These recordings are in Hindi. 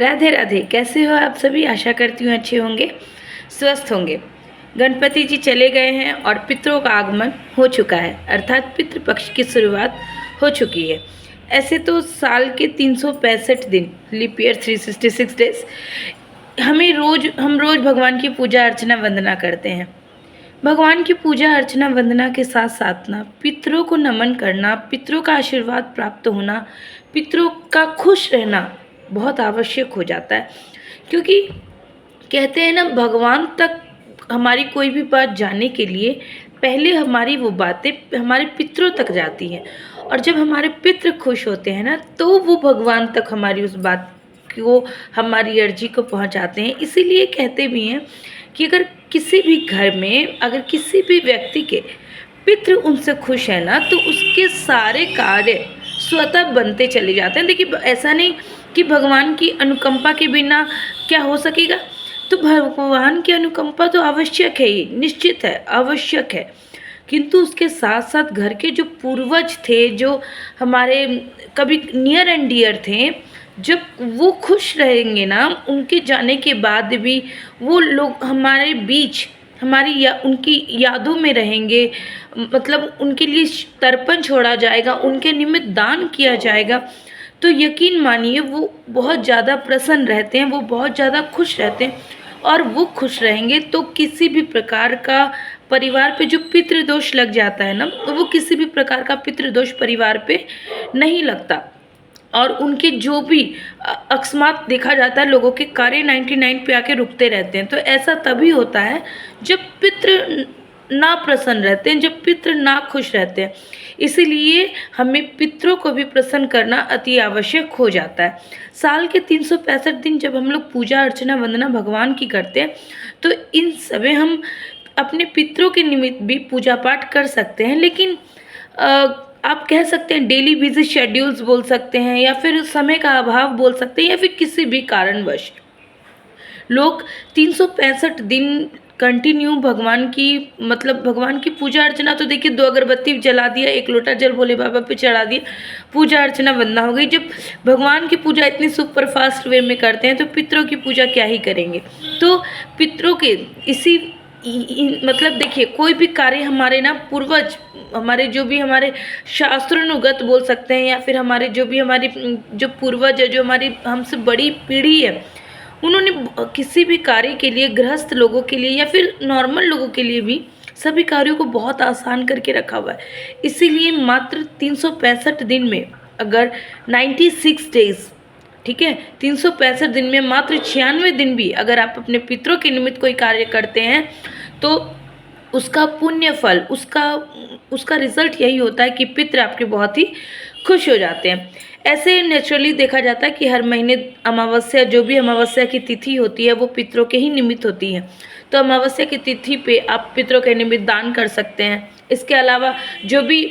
राधे राधे। कैसे हो आप सभी? आशा करती हूँ अच्छे होंगे, स्वस्थ होंगे। गणपति जी चले गए हैं और पितरों का आगमन हो चुका है, अर्थात पितृपक्ष की शुरुआत हो चुकी है। ऐसे तो साल के 365 दिन, लीप ईयर 366 डेज, हम रोज़ भगवान की पूजा अर्चना वंदना करते हैं। भगवान की पूजा अर्चना वंदना के साथ साथ ना पितरों को नमन करना, पितरों का आशीर्वाद प्राप्त होना, पितरों का खुश रहना बहुत आवश्यक हो जाता है। क्योंकि कहते हैं ना, भगवान तक हमारी कोई भी बात जाने के लिए पहले हमारी वो बातें हमारे पितरों तक जाती हैं, और जब हमारे पितृ खुश होते हैं ना, तो वो भगवान तक हमारी उस बात को, हमारी अर्जी को पहुंचाते हैं। इसीलिए कहते भी हैं कि अगर किसी भी घर में, अगर किसी भी व्यक्ति के पितृ उनसे खुश है ना, तो उसके सारे कार्य स्वतः बनते चले जाते हैं। देखिए, ऐसा नहीं कि भगवान की अनुकंपा के बिना क्या हो सकेगा, तो भगवान की अनुकंपा तो आवश्यक है ही, निश्चित है, आवश्यक है। किंतु उसके साथ साथ घर के जो पूर्वज थे, जो हमारे कभी नियर एंड डियर थे, जब वो खुश रहेंगे ना, उनके जाने के बाद भी वो लोग हमारे बीच, उनकी यादों में रहेंगे। मतलब उनके लिए तर्पण छोड़ा जाएगा, उनके निमित्त दान किया जाएगा, तो यकीन मानिए वो बहुत ज़्यादा प्रसन्न रहते हैं, वो बहुत ज़्यादा खुश रहते हैं। और वो खुश रहेंगे तो किसी भी प्रकार का परिवार पे जो पितृदोष लग जाता है ना, तो वो किसी भी प्रकार का पितृदोष परिवार पे नहीं लगता। और उनके जो भी अकस्मात देखा जाता है, लोगों के कार्य 99 पे आके रुकते रहते हैं। तो ऐसा तभी होता है जब पितृ ना प्रसन्न रहते हैं, जब पितृ ना खुश रहते हैं। इसीलिए हमें पितरों को भी प्रसन्न करना अति आवश्यक हो जाता है। साल के 365 दिन जब हम लोग पूजा अर्चना वंदना भगवान की करते हैं, तो इन समय हम अपने पितरों के निमित्त भी पूजा पाठ कर सकते हैं। लेकिन आप कह सकते हैं डेली बिजी शेड्यूल्स बोल सकते हैं, या फिर समय का अभाव बोल सकते हैं, या फिर किसी भी कारणवश लोग 365 दिन कंटिन्यू भगवान की पूजा अर्चना, तो देखिए 2 अगरबत्ती जला दिया, 1 लोटा जल भोले बाबा पे चढ़ा दिया, पूजा अर्चना वंदना हो गई। जब भगवान की पूजा इतनी सुपर फास्ट वे में करते हैं, तो पितरों की पूजा क्या ही करेंगे। तो पितरों के मतलब देखिए, कोई भी कार्य हमारे ना पूर्वज, हमारे जो भी हमारे शास्त्रानुगत बोल सकते हैं, या फिर हमारे जो पूर्वज है, जो हमारी हमसे बड़ी पीढ़ी है, उन्होंने किसी भी कार्य के लिए, गृहस्थ लोगों के लिए या फिर नॉर्मल लोगों के लिए भी सभी कार्यों को बहुत आसान करके रखा हुआ है। इसीलिए मात्र 365 दिन में, अगर 96 डेज, ठीक है, 365 दिन में मात्र 96 दिन भी अगर आप अपने पितरों के निमित्त कोई कार्य करते हैं, तो उसका पुण्य फल, उसका रिजल्ट यही होता है कि पितृ आपके बहुत ही खुश हो जाते हैं। ऐसे नेचुरली देखा जाता है कि हर महीने अमावस्या, जो भी अमावस्या की तिथि होती है, वो पितरों के ही निमित्त होती है। तो अमावस्या की तिथि पे आप पितरों के निमित्त दान कर सकते हैं। इसके अलावा जो भी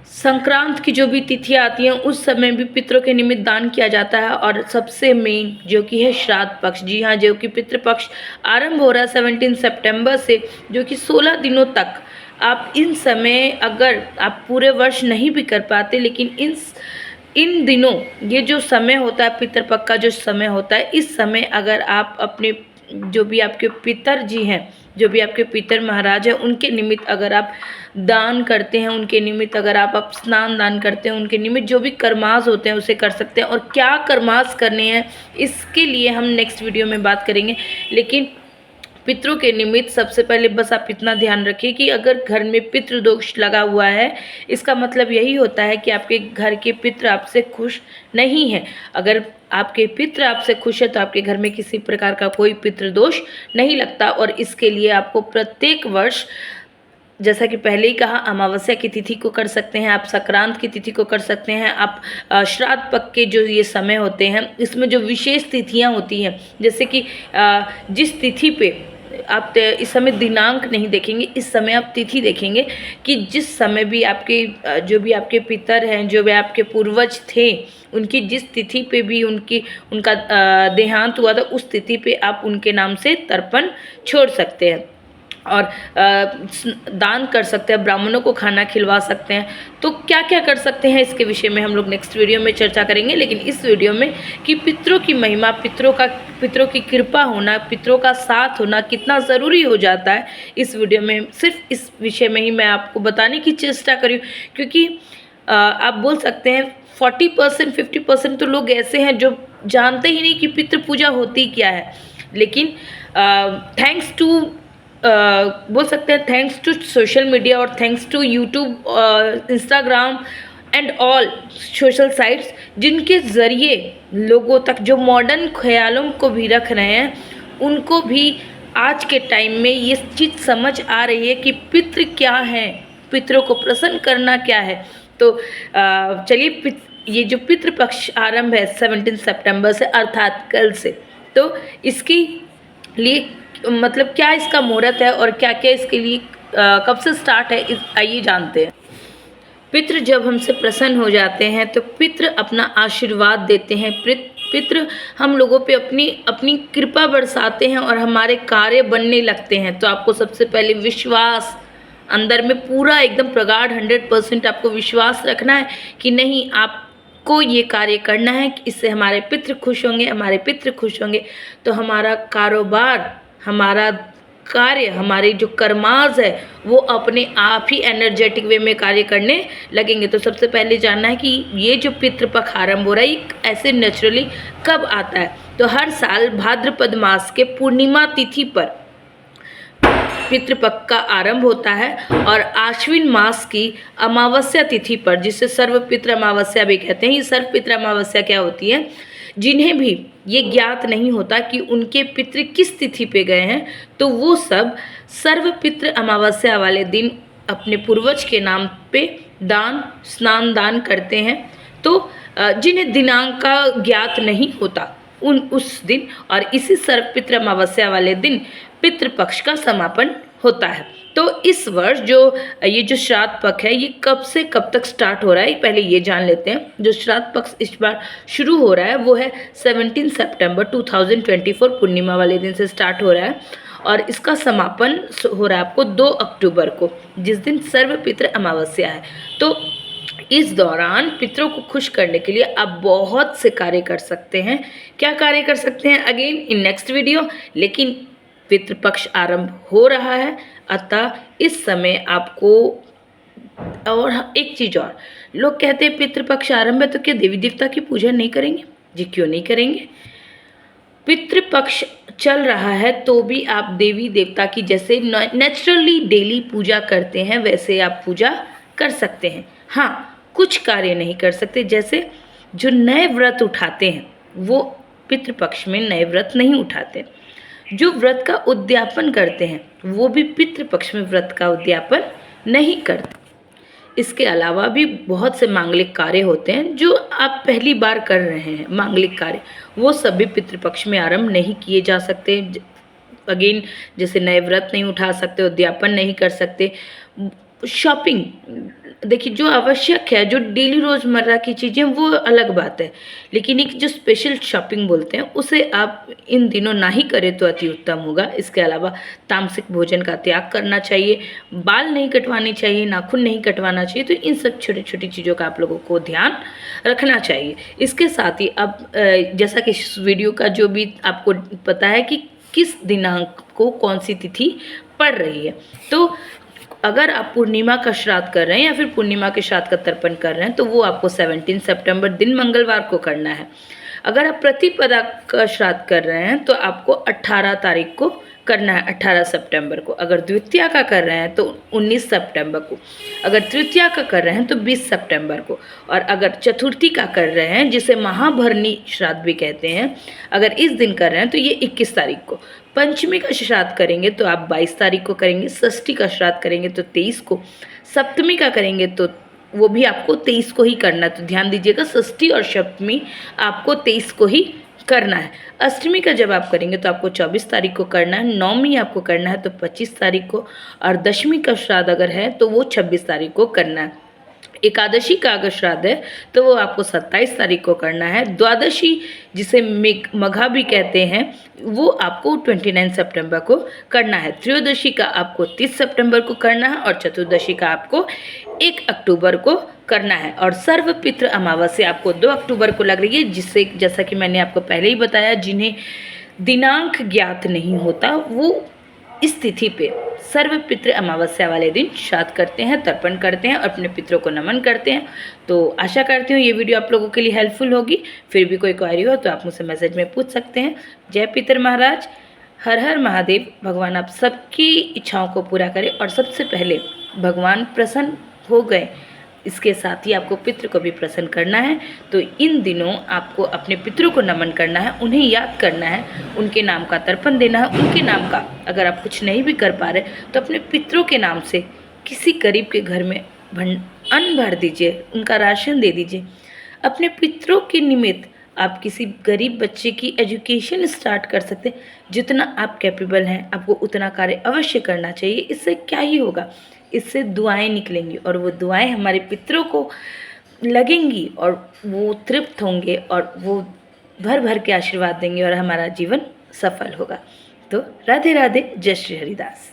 संक्रांत की जो भी तिथियाँ आती हैं, उस समय भी पितरों के निमित्त दान किया जाता है। और सबसे मेन जो कि है श्राद्ध पक्ष, जी हाँ, जो कि पितृपक्ष आरंभ हो रहा है 17 सितंबर से, जो कि 16 दिनों तक आप इन समय, अगर आप पूरे वर्ष नहीं भी कर पाते, लेकिन इन दिनों ये जो समय होता है, पितृपक्ष का जो समय होता है, इस समय अगर आप अपने जो भी आपके पितर जी हैं, जो भी आपके पितर महाराज हैं, उनके निमित्त अगर आप दान करते हैं, उनके निमित्त अगर आप स्नान दान करते हैं, उनके निमित्त जो भी कर्मास होते हैं उसे कर सकते हैं। और क्या कर्मास करने हैं, इसके लिए हम नेक्स्ट वीडियो में बात करेंगे। लेकिन पितरों के निमित्त सबसे पहले बस आप इतना ध्यान रखिए कि अगर घर में पितृदोष लगा हुआ है, इसका मतलब यही होता है कि आपके घर के पितृ आपसे खुश नहीं है। अगर आपके पितृ आपसे खुश है, तो आपके घर में किसी प्रकार का कोई पितृदोष नहीं लगता। और इसके लिए आपको प्रत्येक वर्ष, जैसा कि पहले ही कहा, अमावस्या की तिथि को कर सकते हैं आप, संक्रांत की तिथि को कर सकते हैं आप, श्राद्ध पक्ष के जो ये समय होते हैं, इसमें जो विशेष तिथियां होती हैं, जैसे कि जिस तिथि पे आप इस समय दिनांक नहीं देखेंगे, इस समय आप तिथि देखेंगे कि जिस समय भी आपके जो भी आपके पितर हैं, जो भी आपके पूर्वज थे, उनकी जिस तिथि पे भी उनका देहांत हुआ था, उस तिथि पे आप उनके नाम से तर्पण छोड़ सकते हैं। और दान कर सकते हैं, ब्राह्मणों को खाना खिलवा सकते हैं। तो क्या क्या कर सकते हैं इसके विषय में हम लोग नेक्स्ट वीडियो में चर्चा करेंगे। लेकिन इस वीडियो में कि पितरों की महिमा, पितरों की कृपा होना, पितरों का साथ होना कितना ज़रूरी हो जाता है, इस वीडियो में सिर्फ इस विषय में ही मैं आपको बताने की चेष्टा करी। क्योंकि आप बोल सकते हैं 40% 50% तो लोग ऐसे हैं जो जानते ही नहीं कि पितृ पूजा होती क्या है। लेकिन थैंक्स टू बोल सकते हैं थैंक्स टू सोशल मीडिया और thanks to YouTube, Instagram and all social sites, जिनके ज़रिए लोगों तक जो मॉडर्न ख्यालों को भी रख रहे हैं, उनको भी आज के टाइम में ये चीज़ समझ आ रही है कि पितृ क्या है, पितरों को प्रसन्न करना क्या है। तो चलिए, ये जो पितृपक्ष आरंभ है 17 सितंबर से, अर्थात कल से, तो इसकी लिए मतलब क्या इसका मुहूर्त है और क्या क्या इसके लिए कब से स्टार्ट है, आइए जानते हैं। पितृ जब हमसे प्रसन्न हो जाते हैं तो पितृ अपना आशीर्वाद देते हैं। पितृ हम लोगों पे अपनी कृपा बरसाते हैं और हमारे कार्य बनने लगते हैं। तो आपको सबसे पहले विश्वास अंदर में पूरा एकदम प्रगाढ़ 100% आपको विश्वास रखना है कि नहीं, आपको ये कार्य करना है, इससे हमारे पितृ खुश होंगे, हमारे पितृ खुश होंगे तो हमारा कारोबार, हमारा कार्य, हमारे जो कर्माज है वो अपने आप ही एनर्जेटिक वे में कार्य करने लगेंगे। तो सबसे पहले जानना है कि ये जो पितृपक्ष आरंभ हो रहा है ये ऐसे नेचुरली कब आता है। तो हर साल भाद्रपद मास के पूर्णिमा तिथि पर पितृपक्ष का आरंभ होता है और आश्विन मास की अमावस्या तिथि पर, जिसे सर्वपितृ अमावस्या भी कहते हैं। ये सर्वपितृ अमावस्या क्या होती है, जिन्हें भी ये ज्ञात नहीं होता कि उनके पितृ किस तिथि पे गए हैं, तो वो सब सर्वपितृ अमावस्या वाले दिन अपने पूर्वज के नाम पे स्नान दान करते हैं। तो जिन्हें दिनांक का ज्ञात नहीं होता उस दिन, और इसी सर्वपितृ अमावस्या वाले दिन पितृपक्ष का समापन होता है। तो इस वर्ष ये जो श्राद्ध पक्ष है ये कब से कब तक स्टार्ट हो रहा है, पहले ये जान लेते हैं। जो श्राद्ध पक्ष इस बार शुरू हो रहा है वो है 17 सितंबर 2024 पूर्णिमा वाले दिन से स्टार्ट हो रहा है और इसका समापन हो रहा है आपको 2 अक्टूबर को, जिस दिन सर्वपितृ अमावस्या है। तो इस दौरान पितरों को खुश करने के लिए आप बहुत से कार्य कर सकते हैं। क्या कार्य कर सकते हैं, अगेन इन नेक्स्ट वीडियो। लेकिन पितृपक्ष आरंभ हो रहा है, अतः इस समय आपको, और एक चीज़ और, लोग कहते हैं पितृपक्ष आरंभ है तो क्या देवी देवता की पूजा नहीं करेंगे? जी क्यों नहीं करेंगे। पितृपक्ष चल रहा है तो भी आप देवी देवता की जैसे नेचुरली डेली पूजा करते हैं वैसे आप पूजा कर सकते हैं। हाँ, कुछ कार्य नहीं कर सकते, जैसे जो नए व्रत उठाते हैं वो पितृपक्ष में नए व्रत नहीं उठाते। जो व्रत का उद्यापन करते हैं वो भी पितृपक्ष में व्रत का उद्यापन नहीं करते। इसके अलावा भी बहुत से मांगलिक कार्य होते हैं जो आप पहली बार कर रहे हैं, मांगलिक कार्य, वो सभी पितृपक्ष में आरंभ नहीं किए जा सकते। अगेन जैसे नए व्रत नहीं उठा सकते, उद्यापन नहीं कर सकते। शॉपिंग देखिए, जो आवश्यक है, जो डेली रोज़मर्रा की चीज़ें, वो अलग बात है, लेकिन एक जो स्पेशल शॉपिंग बोलते हैं उसे आप इन दिनों ना ही करें तो अति उत्तम होगा। इसके अलावा तामसिक भोजन का त्याग करना चाहिए, बाल नहीं कटवाने चाहिए, नाखून नहीं कटवाना चाहिए। तो इन सब छोटी छोटी चीज़ों का आप लोगों को ध्यान रखना चाहिए। इसके साथ ही अब जैसा कि इस वीडियो का जो भी आपको पता है कि किस दिनांक को कौन सी तिथि पड़ रही है, तो अगर आप पूर्णिमा का श्राद्ध कर रहे हैं या फिर पूर्णिमा के श्राद्ध का तर्पण कर रहे हैं तो वो आपको 17 सितंबर दिन मंगलवार को करना है। अगर आप प्रतिपदा का श्राद्ध कर रहे हैं तो आपको 18 तारीख को करना है, 18 सितंबर को। अगर द्वितीया का कर रहे हैं तो 19 सितंबर को। अगर तृतीया का कर रहे हैं तो 20 सितंबर को। और अगर चतुर्थी का कर रहे हैं, जिसे महाभरणी श्राद्ध भी कहते हैं, अगर इस दिन कर रहे हैं तो ये 21 तारीख को। पंचमी का श्राद्ध करेंगे तो आप 22 तारीख को करेंगे। षष्ठी का श्राद्ध करेंगे तो 23 को। सप्तमी का करेंगे तो वो भी आपको 23 को ही करना है। तो ध्यान दीजिएगा, षष्ठी और सप्तमी आपको 23 को ही करना है। अष्टमी का जब आप करेंगे तो आपको 24 तारीख को करना है। नौमी आपको करना है तो 25 तारीख को। और दशमी का श्राद्ध अगर है तो वो 26 तारीख को करना है। एकादशी का अगर श्राद्ध है तो वो आपको 27 तारीख को करना है। द्वादशी जिसे मघा भी कहते हैं वो आपको 29 सितंबर को करना है। त्रयोदशी का आपको 30 सितंबर को करना है और चतुर्दशी का आपको 1 अक्टूबर को करना है। और सर्वपितृ अमावस्या आपको 2 अक्टूबर को लग रही है, जिससे जैसा कि मैंने आपको पहले ही बताया, जिन्हें दिनांक ज्ञात नहीं होता वो इस तिथि पे सर्वपितृ अमावस्या वाले दिन श्राद्ध करते हैं, तर्पण करते हैं और अपने पितरों को नमन करते हैं। तो आशा करती हूँ ये वीडियो आप लोगों के लिए हेल्पफुल होगी। फिर भी कोई क्वेरी हो तो आप मुझसे मैसेज में पूछ सकते हैं। जय पितर महाराज, हर हर महादेव। भगवान आप सबकी इच्छाओं को पूरा करें। और सबसे पहले भगवान प्रसन्न हो गए, इसके साथ ही आपको पितृ को भी प्रसन्न करना है। तो इन दिनों आपको अपने पितरों को नमन करना है, उन्हें याद करना है, उनके नाम का तर्पण देना है। उनके नाम का अगर आप कुछ नहीं भी कर पा रहे तो अपने पितरों के नाम से किसी गरीब के घर में अन्न भर दीजिए, उनका राशन दे दीजिए। अपने पितरों के निमित्त आप किसी गरीब बच्चे की एजुकेशन स्टार्ट कर सकते हैं। जितना आप कैपेबल हैं आपको उतना कार्य अवश्य करना चाहिए। इससे क्या ही होगा, इससे दुआएं निकलेंगी और वो दुआएं हमारे पितरों को लगेंगी और वो तृप्त होंगे और वो भर भर के आशीर्वाद देंगे और हमारा जीवन सफल होगा। तो राधे राधे, जय श्री हरिदास।